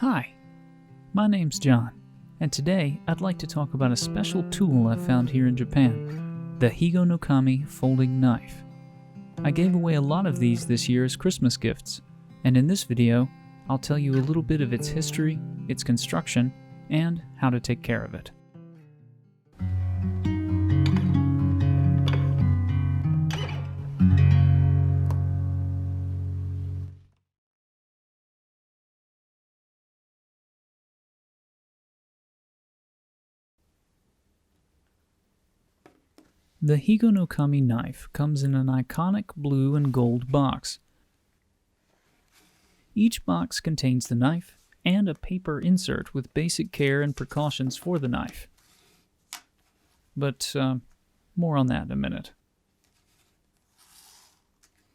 Hi, my name's John, and today I'd like to talk about a special tool I found here in Japan, the Higonokami folding knife. I gave away a lot of these this year as Christmas gifts, and in this video, I'll tell you a little bit of its history, its construction, and how to take care of it. The Higonokami knife comes in an iconic blue and gold box. Each box contains the knife and a paper insert with basic care and precautions for the knife. But more on that in a minute.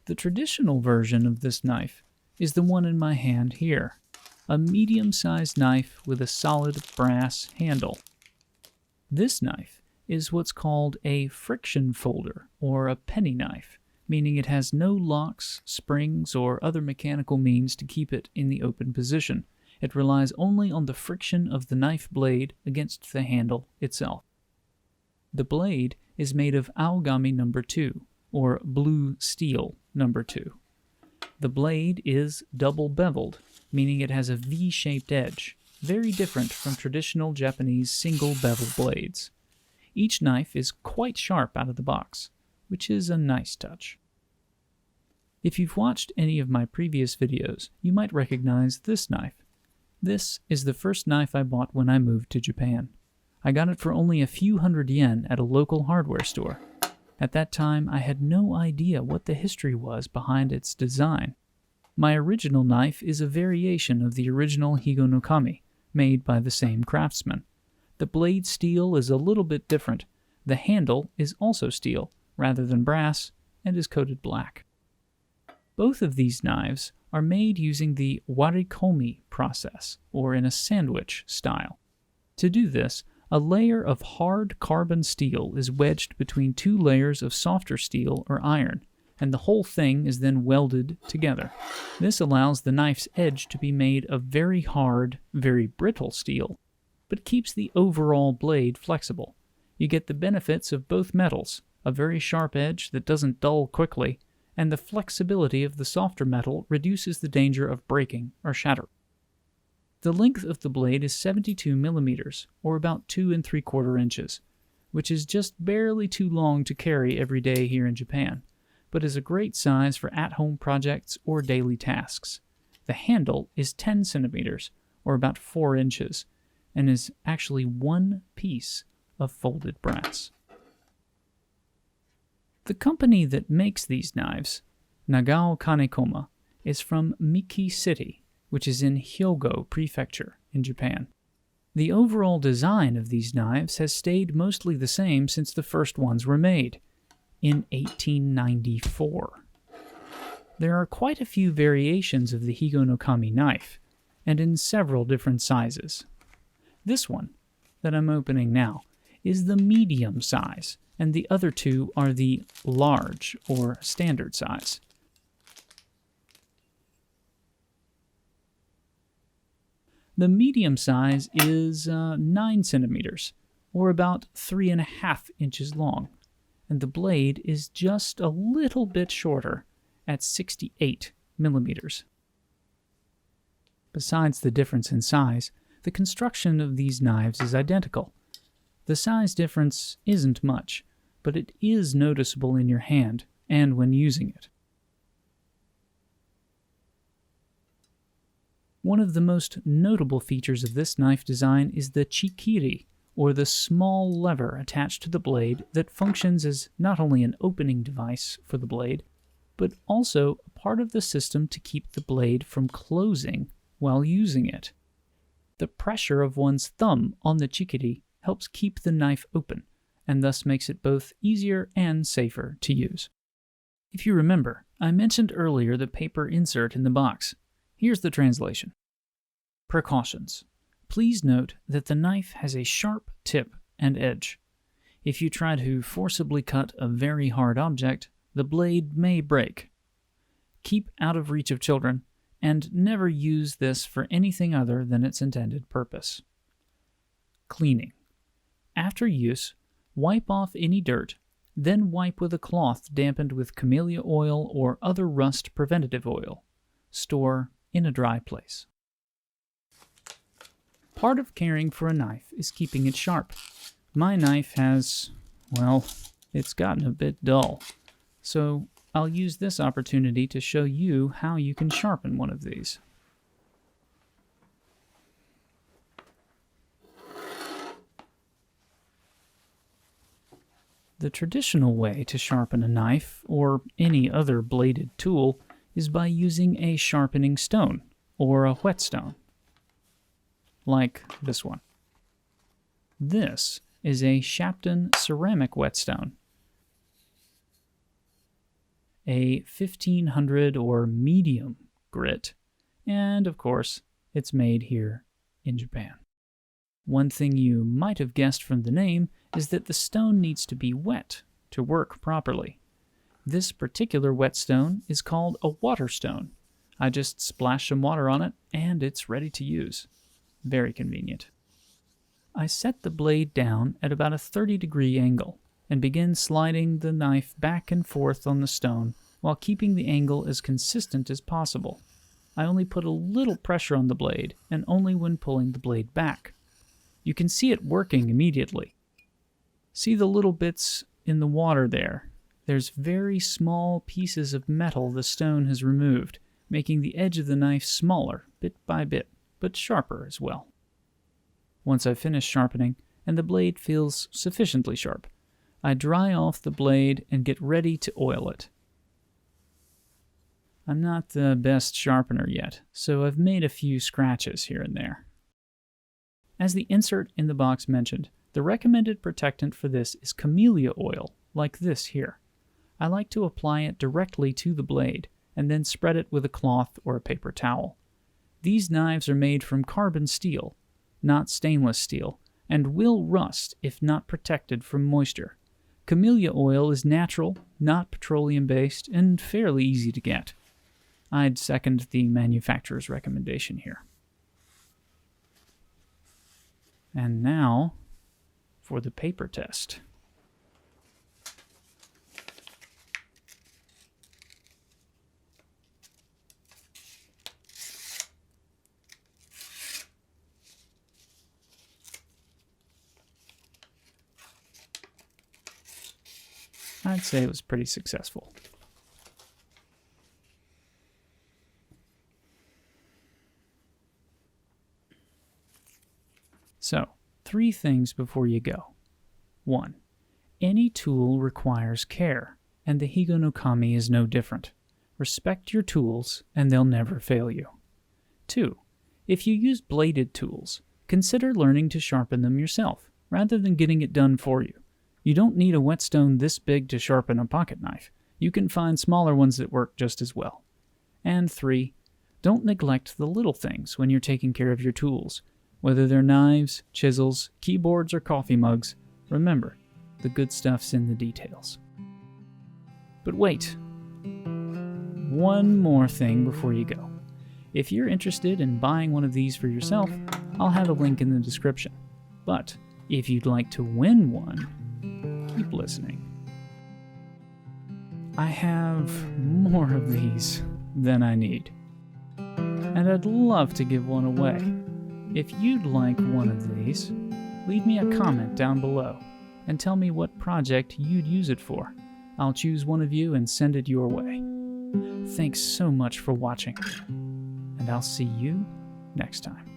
The traditional version of this knife is the one in my hand here, a medium-sized knife with a solid brass handle. This knife is what's called a friction folder, or a penny knife, meaning it has no locks, springs, or other mechanical means to keep it in the open position. It relies only on the friction of the knife blade against the handle itself. The blade is made of aogami number 2, or blue steel number 2. The blade is double beveled, meaning it has a V-shaped edge, very different from traditional Japanese single bevel blades. Each knife is quite sharp out of the box, which is a nice touch. If you've watched any of my previous videos, you might recognize this knife. This is the first knife I bought when I moved to Japan. I got it for only a few hundred yen at a local hardware store. At that time, I had no idea what the history was behind its design. My original knife is a variation of the original Higonokami, made by the same craftsman. The blade steel is a little bit different. The handle is also steel, rather than brass, and is coated black. Both of these knives are made using the warikomi process, or in a sandwich style. To do this, a layer of hard carbon steel is wedged between two layers of softer steel or iron, and the whole thing is then welded together. This allows the knife's edge to be made of very hard, very brittle steel, but keeps the overall blade flexible. You get the benefits of both metals, a very sharp edge that doesn't dull quickly, and the flexibility of the softer metal reduces the danger of breaking or shattering. The length of the blade is 72 millimeters, or about 2 3/4 inches, which is just barely too long to carry every day here in Japan, but is a great size for at-home projects or daily tasks. The handle is 10 centimeters, or about 4 inches, and is actually one piece of folded brass. The company that makes these knives, Nagao Kanekoma, is from Miki City, which is in Hyogo Prefecture in Japan. The overall design of these knives has stayed mostly the same since the first ones were made, in 1894. There are quite a few variations of the Higonokami knife, and in several different sizes. This one, that I'm opening now, is the medium size, and the other two are the large, or standard size. The medium size is 9 centimeters, or about 3.5 inches long, and the blade is just a little bit shorter at 68 millimeters. Besides the difference in size, the construction of these knives is identical. The size difference isn't much, but it is noticeable in your hand and when using it. One of the most notable features of this knife design is the chikiri, or the small lever attached to the blade that functions as not only an opening device for the blade, but also a part of the system to keep the blade from closing while using it. The pressure of one's thumb on the chikiri helps keep the knife open, and thus makes it both easier and safer to use. If you remember, I mentioned earlier the paper insert in the box. Here's the translation. Precautions. Please note that the knife has a sharp tip and edge. If you try to forcibly cut a very hard object, the blade may break. Keep out of reach of children, and never use this for anything other than its intended purpose. Cleaning. After use, wipe off any dirt, then wipe with a cloth dampened with camellia oil or other rust preventative oil. Store in a dry place. Part of caring for a knife is keeping it sharp. My knife has, well, it's gotten a bit dull. So I'll use this opportunity to show you how you can sharpen one of these. The traditional way to sharpen a knife, or any other bladed tool, is by using a sharpening stone, or a whetstone, like this one. This is a Sharpening ceramic whetstone, a 1500 or medium grit, and of course, it's made here in Japan. One thing you might have guessed from the name is that the stone needs to be wet to work properly. This particular whetstone is called a water stone. I just splash some water on it and it's ready to use. Very convenient. I set the blade down at about a 30-degree angle and begin sliding the knife back and forth on the stone while keeping the angle as consistent as possible. I only put a little pressure on the blade and only when pulling the blade back. You can see it working immediately. See the little bits in the water there? There's very small pieces of metal the stone has removed, making the edge of the knife smaller bit by bit, but sharper as well. Once I've finished sharpening, and the blade feels sufficiently sharp, I dry off the blade and get ready to oil it. I'm not the best sharpener yet, so I've made a few scratches here and there. As the insert in the box mentioned, the recommended protectant for this is camellia oil, like this here. I like to apply it directly to the blade, and then spread it with a cloth or a paper towel. These knives are made from carbon steel, not stainless steel, and will rust if not protected from moisture. Camellia oil is natural, not petroleum-based, and fairly easy to get. I'd second the manufacturer's recommendation here. And now, for the paper test. I'd say it was pretty successful. So, 3 things before you go. 1. Any tool requires care, and the Higonokami is no different. Respect your tools, and they'll never fail you. 2. If you use bladed tools, consider learning to sharpen them yourself, rather than getting it done for you. You don't need a whetstone this big to sharpen a pocket knife. You can find smaller ones that work just as well. And 3. Don't neglect the little things when you're taking care of your tools. Whether they're knives, chisels, keyboards, or coffee mugs, remember, the good stuff's in the details. But wait, one more thing before you go. If you're interested in buying one of these for yourself, I'll have a link in the description. But if you'd like to win one, keep listening. I have more of these than I need, and I'd love to give one away. If you'd like one of these, leave me a comment down below and tell me what project you'd use it for. I'll choose one of you and send it your way. Thanks so much for watching, and I'll see you next time.